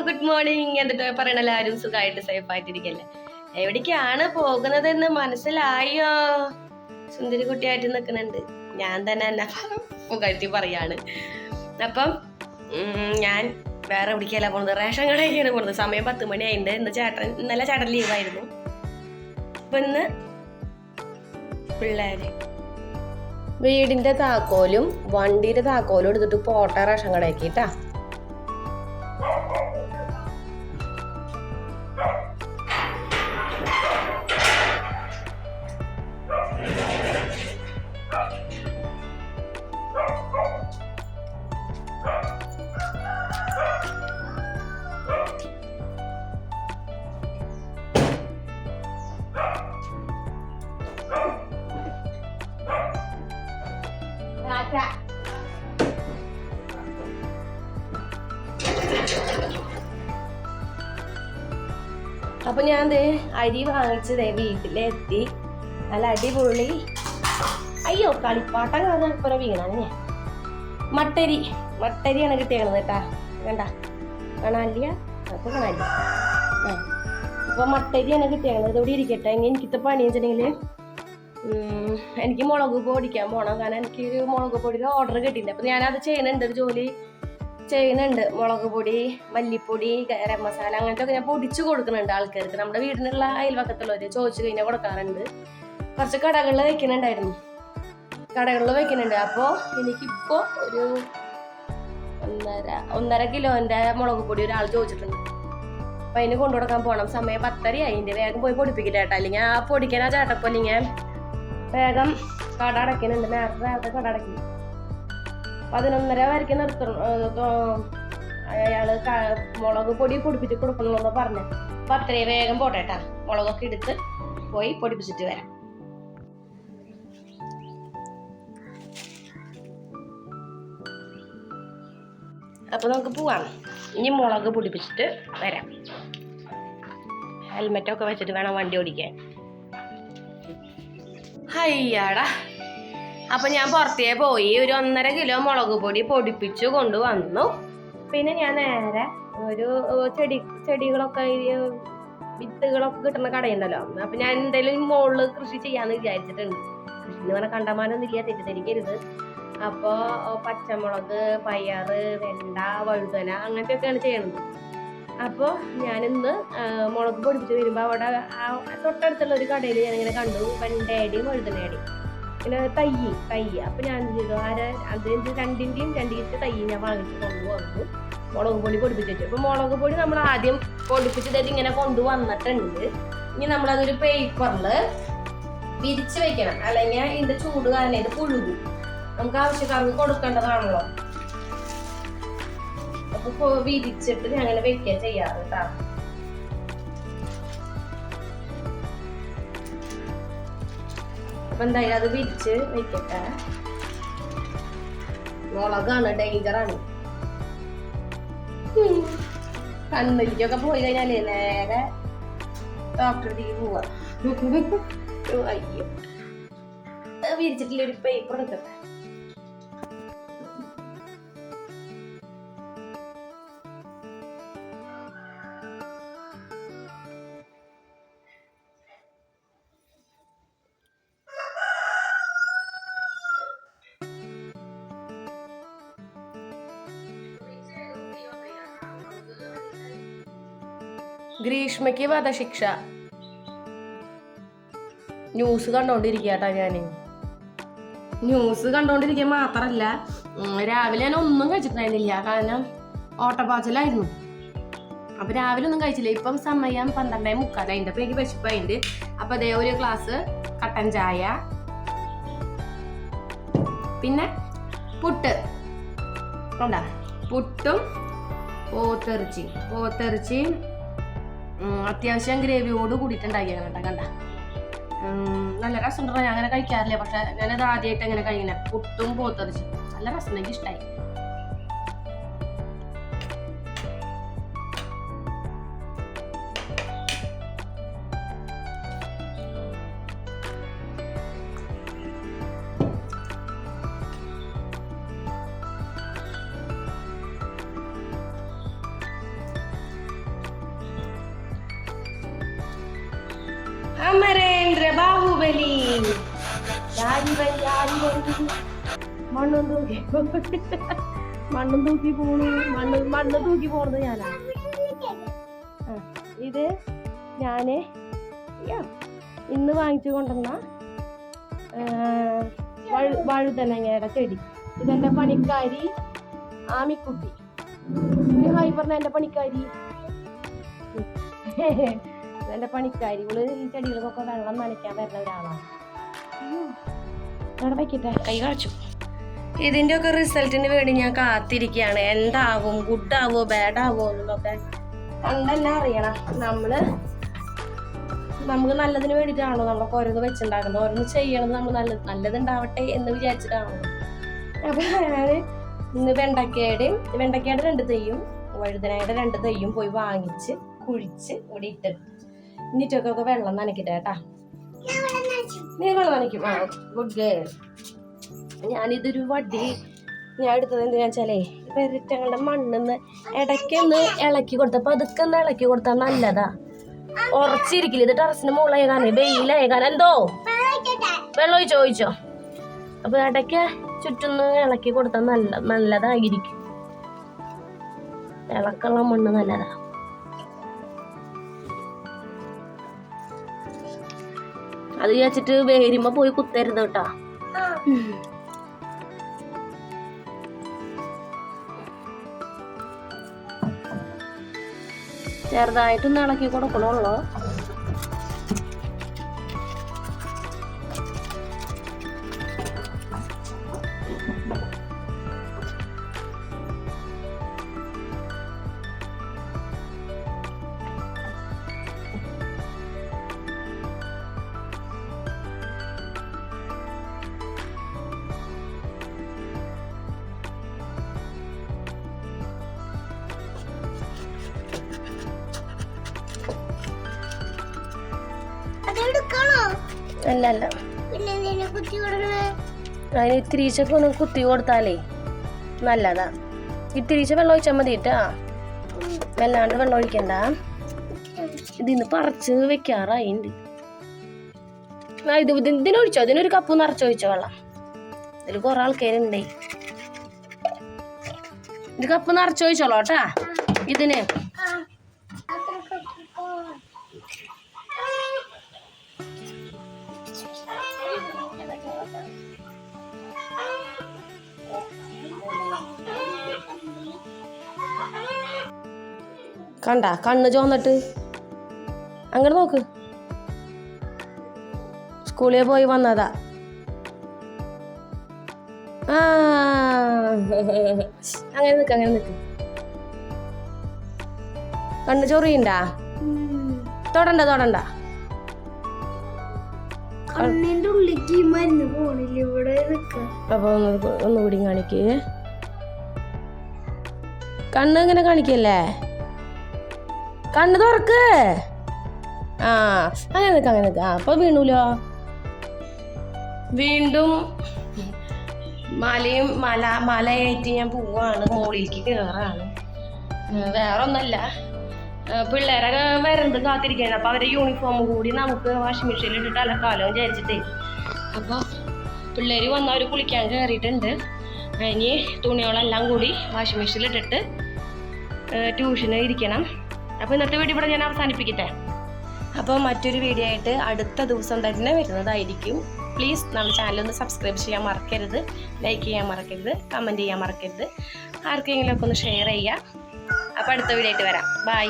Good morning. എന്നിട്ട് പറയണ എല്ലാവരും സുഖമായിട്ട് സേഫ് ആയിട്ടിരിക്കല്ലേ? എവിടേക്കാണ് പോകുന്നതെന്ന് മനസ്സിലായോ? സുന്ദരി കുട്ടിയായിട്ട് നിൽക്കുന്നുണ്ട്. ഞാൻ തന്നെ എന്നെ പുകഴ്ത്തി പറയാണ്. അപ്പം ഞാൻ വേറെ എവിടേക്കല്ല പോകുന്നത്, റേഷൻ കടയിലേക്കാണ് പോകുന്നത്. സമയം 10 മണിയായിട്ടുണ്ട്. ഇന്നലെ ചേട്ടൻ ലീവായിരുന്നു. അപ്പൊ ഇന്ന് പിള്ളേര് വീടിന്റെ താക്കോലും വണ്ടിയുടെ താക്കോലും എടുത്തിട്ട് പോട്ടെ റേഷൻ കടയാക്കിട്ടാ. അപ്പൊ ഞാൻ അരി വാങ്ങിച്ചതേ വീട്ടിലെത്തി. നല്ല അടിപൊളി, അയ്യോ കളിപ്പാട്ടം കാരണം ഇപ്പൊ വീണാണ് ഞാൻ. മട്ടരിയാണ് കിട്ടിയത് കേട്ടാ. വേണ്ട കാണാനില്ല, അപ്പൊ കാണാനില്ല. അപ്പൊ മട്ടരിയാണ് കിട്ടിയത്. ഇതോടെ ഇരിക്കട്ടെ. ഇനി എനിക്കിത്തെ പണി വെച്ചിട്ടുണ്ടെങ്കിൽ എനിക്ക് മുളക് പൊടിക്കാൻ പോകണം. കാരണം എനിക്കൊരു മുളക് പൊടിയുടെ ഓർഡർ കിട്ടിയിട്ടുണ്ട്. അപ്പൊ ഞാനത് ചെയ്യുന്നുണ്ട്, ഒരു ജോലി ചെയ്യുന്നുണ്ട്. മുളക് പൊടി, മല്ലിപ്പൊടി, ഗരം മസാല അങ്ങനത്തെ ഒക്കെ ഞാൻ പൊടിച്ചു കൊടുക്കുന്നുണ്ട് ആൾക്കാർക്ക്. നമ്മുടെ വീടിനുള്ള അയൽവക്കത്തുള്ളവര് ചോദിച്ചു കഴിഞ്ഞാൽ കൊടുക്കാറുണ്ട്. കുറച്ച് കടകളിൽ വെക്കുന്നുണ്ട്. അപ്പോൾ എനിക്കിപ്പോ ഒരു 1.5 കിലോന്റെ മുളക് പൊടി ഒരാൾ ചോദിച്ചിട്ടുണ്ട്. അപ്പൊ അതിന് കൊണ്ടു കൊടുക്കാൻ പോകണം. സമയം 10:30 ആയിന്റെ. വേഗം പോയി പൊടിപ്പിക്കട്ടെ ചേട്ടാ. അല്ലെങ്കിൽ ആ പൊടിക്കാൻ ആ ചേട്ടപ്പോ അല്ലെങ്കിൽ വേഗം കട അടയ്ക്കുന്നുണ്ട്. നേരത്തെ കട അടയ്ക്കും. 11:30 വരയ്ക്ക് നിർത്തണം. അയാള് മുളക് പൊടി പൊടിപ്പിച്ച് കൊടുക്കണമെന്ന് പറഞ്ഞു. അപ്പൊ അത്രയും വേഗം പോട്ടേട്ടാ. മുളകൊക്കെ എടുത്ത് പോയി പൊടിപ്പിച്ചിട്ട് വരാം. അപ്പൊ നമുക്ക് പോവാം. ഇനി മുളക് പൊടിപ്പിച്ചിട്ട് വരാം. ഹെൽമെറ്റൊക്കെ വെച്ചിട്ട് വേണം വണ്ടി ഓടിക്കാൻ. ഹയ്യാടാ. അപ്പൊ ഞാൻ പുറത്തേ പോയി ഒരു 1.5 കിലോ മുളക് പൊടി പൊടിപ്പിച്ചു കൊണ്ടുവന്നു. പിന്നെ ഞാൻ നേരെ ഒരു ചെടികളൊക്കെ വിത്തുകളൊക്കെ കിട്ടുന്ന കടയുണ്ടല്ലോ. അപ്പൊ ഞാൻ എന്തായാലും മുകളിൽ കൃഷി ചെയ്യാന്ന് വിചാരിച്ചിട്ടുണ്ട്. കൃഷി എന്ന് പറഞ്ഞാൽ കണ്ടമാനൊന്നും ഇല്ല, തെറ്റിദ്ധരിക്കരുത്. അപ്പോ പച്ചമുളക്, പയറ്, വെണ്ട, വഴുതന അങ്ങനത്തെ ഒക്കെയാണ് ചെയ്യണത്. അപ്പോൾ ഞാനിന്ന് മുളക് പൊടിപ്പിച്ച് വരുമ്പോൾ അവിടെ തൊട്ടടുത്തുള്ള ഒരു കടയിൽ ഞാനിങ്ങനെ കണ്ടു വെണ്ടയുടെയും വഴുതനയുടെയും പിന്നെ തൈ. അപ്പൊ ഞാൻ എന്ത് ചെയ്തു, അത് 2 കിറ്റ് തൈ ഞാൻ വാങ്ങിച്ച് കൊണ്ടുവന്നു. മുളക് പൊടി പൊടിപ്പിച്ച് വെച്ചു. അപ്പൊ മുളക് പൊടി നമ്മൾ ആദ്യം പൊടിപ്പിച്ചതായിട്ട് ഇങ്ങനെ കൊണ്ടുവന്നിട്ടുണ്ട്. ഇനി നമ്മളതൊരു പേപ്പറിൽ വിരിച്ച് വെക്കണം, അല്ലെങ്കിൽ ഇതിന്റെ ചൂട് കാരണം ഇത് പുഴുകും. നമുക്ക് ആവശ്യക്കാർക്ക് കൊടുക്കേണ്ടതാണല്ലോ. അപ്പൊ വിരിച്ചിട്ട് ഞാൻ അങ്ങനെ വെക്കുക ചെയ്യാറ് കേട്ടാ. അപ്പൊ എന്തായാലും അത് വിരിച്ച് വെക്കട്ടെ. മുളകാണ്, ഡേഞ്ചറാണ്. കണ്ണിലേക്കൊക്കെ പോയി കഴിഞ്ഞാലേ നേരെ ഡോക്ടറിലേക്ക് പോവാ. അയ്യോ, വിരിച്ചിട്ടില്ല. ഒരു പേപ്പർ എടുക്കട്ടെ. ഗ്രീഷ്മയ്ക്ക് വധശിക്ഷ. ന്യൂസ് കണ്ടോണ്ടിരിക്കട്ടാ. ന്യൂസ് കണ്ടോണ്ടിരിക്കുക മാത്രല്ല, രാവിലെ ഞാൻ ഒന്നും കഴിച്ചിട്ടുണ്ടായിരുന്നില്ല. കാരണം ഓട്ടപ്പാച്ചിലായിരുന്നു. അപ്പൊ രാവിലെ ഒന്നും കഴിച്ചില്ല. ഇപ്പം സമയം 12:45. അപ്പൊ എനിക്ക് വിശപ്പായിട്ടുണ്ട്. അപ്പൊ അതേ ഒരു ഗ്ലാസ് കട്ടൻ ചായ, പിന്നെ പുട്ടും പോത്തിറച്ചി അത്യാവശ്യം ഗ്രേവിയോട് കൂടിയിട്ടുണ്ടാക്കിയാണ് കേട്ടോ. കണ്ട നല്ല രസമുണ്ടോ? ഞാൻ അങ്ങനെ കഴിക്കാറില്ല, പക്ഷെ ഞാനത് ആദ്യമായിട്ട് അങ്ങനെ കഴിക്കണേ. പുട്ടും പോത്തിറച്ചി നല്ല രസം, എനിക്ക് ഇഷ്ടമായി. അമരേന്ദ്ര ബാഹുബലി മണ്ണും തൂക്കി പോണു. മണ്ണ് തൂക്കി പോണത് ഞാനാ. ഇത് ഞാന് ഇന്ന് വാങ്ങിച്ചു കൊണ്ടുവന്ന വഴുതനങ്ങയുടെ ചെടി. ഇതെന്റെ പണിക്കാരി ആമിക്കുട്ടി. ഹായ് പറഞ്ഞ എന്റെ പണിക്കാരി. എന്റെ പണിക്കാരി. ഇവള് ഈ ചെടികൾക്കൊക്കെ വെള്ളം നനയ്ക്കാൻ വരുന്ന ഒരാളാണ്. അവിടെ വയ്ക്കട്ടെ, കൈ കാണിച്ചു. ഇതിന്റെ ഒക്കെ റിസൾട്ടിന് വേണ്ടി ഞാൻ കാത്തിരിക്കുകയാണ്. എന്താവും, ഗുഡാവോ ബാഡാവോ എന്നൊക്കെ കണ്ടെല്ലാം അറിയണം. നമുക്ക് നല്ലതിന് വേണ്ടിയിട്ടാണോ നമ്മളൊക്കെ ഓരോന്ന് വെച്ചുണ്ടാക്കുന്നത്, ഓരോന്ന് ചെയ്യണത് നമ്മൾ നല്ലതുണ്ടാവട്ടെ എന്ന് വിചാരിച്ചിട്ടാണോ. അപ്പൊ ഞാന് ഇന്ന് വെണ്ടക്കയുടെ 2 തൈയും വഴുതനയുടെ 2 തൈയും പോയി വാങ്ങിച്ച് കുഴിച്ച് ഇവിടെ ഇട്ടിട്ട് ഇന്നിട്ടൊക്കെ വെള്ളം നനയ്ക്കട്ടെ കേട്ടാ. നീ വെള്ളം നനയ്ക്കും? ആ, ഗുഡ് ഗേൾ. ഞാനിതൊരു വടി ഞാൻ എടുത്തത് എന്തിനാ വെച്ചാലേ പെരറ്റങ്ങളുടെ മണ്ണിന്ന് ഇടയ്ക്കൊന്ന് ഇളക്കി കൊടുത്ത, പതുക്കെ ഒന്ന് ഇളക്കി കൊടുത്താൽ നല്ലതാ. ഉറച്ചിരിക്കില്ല. ഇത് ടെറസിന് മുകളേകാനേ വെയിലേകാൻ. എന്തോ വെള്ളം ചോദിച്ചോ. അപ്പൊ ഇടയ്ക്ക് ചുറ്റൊന്ന് ഇളക്കി കൊടുത്താൽ നല്ലതായിരിക്കും. ഇളക്കുള്ള മണ്ണ് നല്ലതാ. അത് വിചാരിച്ചിട്ട് വേരുമ്പോ പോയി കുത്തരുത് കേട്ടാ. ചെറുതായിട്ടൊന്ന് ഇളക്കി കൊടുക്കണുള്ളൂ. അല്ല അതിന് ഇത്തിരീച്ചൊക്കെ ഒന്ന് കുത്തി കൊടുത്താലേ നല്ലതാ. ഇത്തിരീച്ച വെള്ളം ഒഴിച്ചാൽ മതി കേട്ടാ, വല്ലാണ്ട് വെള്ളം ഒഴിക്കണ്ട. ഇതിന്ന് പറിച്ച് വെക്കാറായിണ്ട്. ഇതിനൊഴിച്ചോ, ഇതിനൊരു കപ്പ് നിറച്ചൊഴിച്ചോ വെള്ളം. ഇതിൽ കുറെ ആൾക്കാരുണ്ടേ. ഇത് കപ്പ് നിറച്ചൊഴിച്ചോളൂ കേട്ടാ ഇതിന്. കണ്ട കണ്ണ് ചോന്നിട്ട് അങ്ങോട്ട് നോക്ക്. സ്കൂളിൽ പോയി വന്നതാ. അങ്ങനെ നിക്ക്. കണ്ണ് ചൊറിയണ്ടാ? തൊടണ്ട. അപ്പൊ ഒന്നുകൂടി കാണിക്കേ. കണ്ണ് ഇങ്ങനെ കാണിക്കല്ലേ, കണ്ണ് തുറക്ക്. അങ്ങനെ നിക്ക. അപ്പൊ വീണൂലോ. വീണ്ടും മലയായിട്ട് ഞാൻ പോവാണ്, മോളിലേക്ക് കയറാണ്. വേറെ ഒന്നല്ല, പിള്ളേരെ വരണ്ട് കാത്തിരിക്കുകയാണ്. അപ്പൊ അവരെ യൂണിഫോം കൂടി നമുക്ക് വാഷിംഗ് മെഷീനിൽ ഇട്ടിട്ട് അലക്കാലോ വിചാരിച്ചിട്ടേ. അപ്പൊ പിള്ളേര് വന്നവർ കുളിക്കാൻ കയറിയിട്ടുണ്ട്. ഇനി തുണികളെല്ലാം കൂടി വാഷിംഗ് മെഷീനിൽ ഇട്ടിട്ട് ട്യൂഷന് ഇരിക്കണം. അപ്പോൾ ഇന്നത്തെ വീഡിയോ ഇവിടെ ഞാൻ അവസാനിപ്പിക്കട്ടെ. അപ്പോൾ മറ്റൊരു വീഡിയോ ആയിട്ട് അടുത്ത ദിവസം തന്നെ വരുന്നതായിരിക്കും. പ്ലീസ് നമ്മുടെ ചാനലൊന്ന് സബ്സ്ക്രൈബ് ചെയ്യാൻ മറക്കരുത്, ലൈക്ക് ചെയ്യാൻ മറക്കരുത്, കമൻറ്റ് ചെയ്യാൻ മറക്കരുത്. ആർക്കെങ്കിലുമൊക്കെ ഒന്ന് ഷെയർ ചെയ്യുക. അപ്പോൾ അടുത്ത വീഡിയോ ആയിട്ട് വരാം. ബൈ.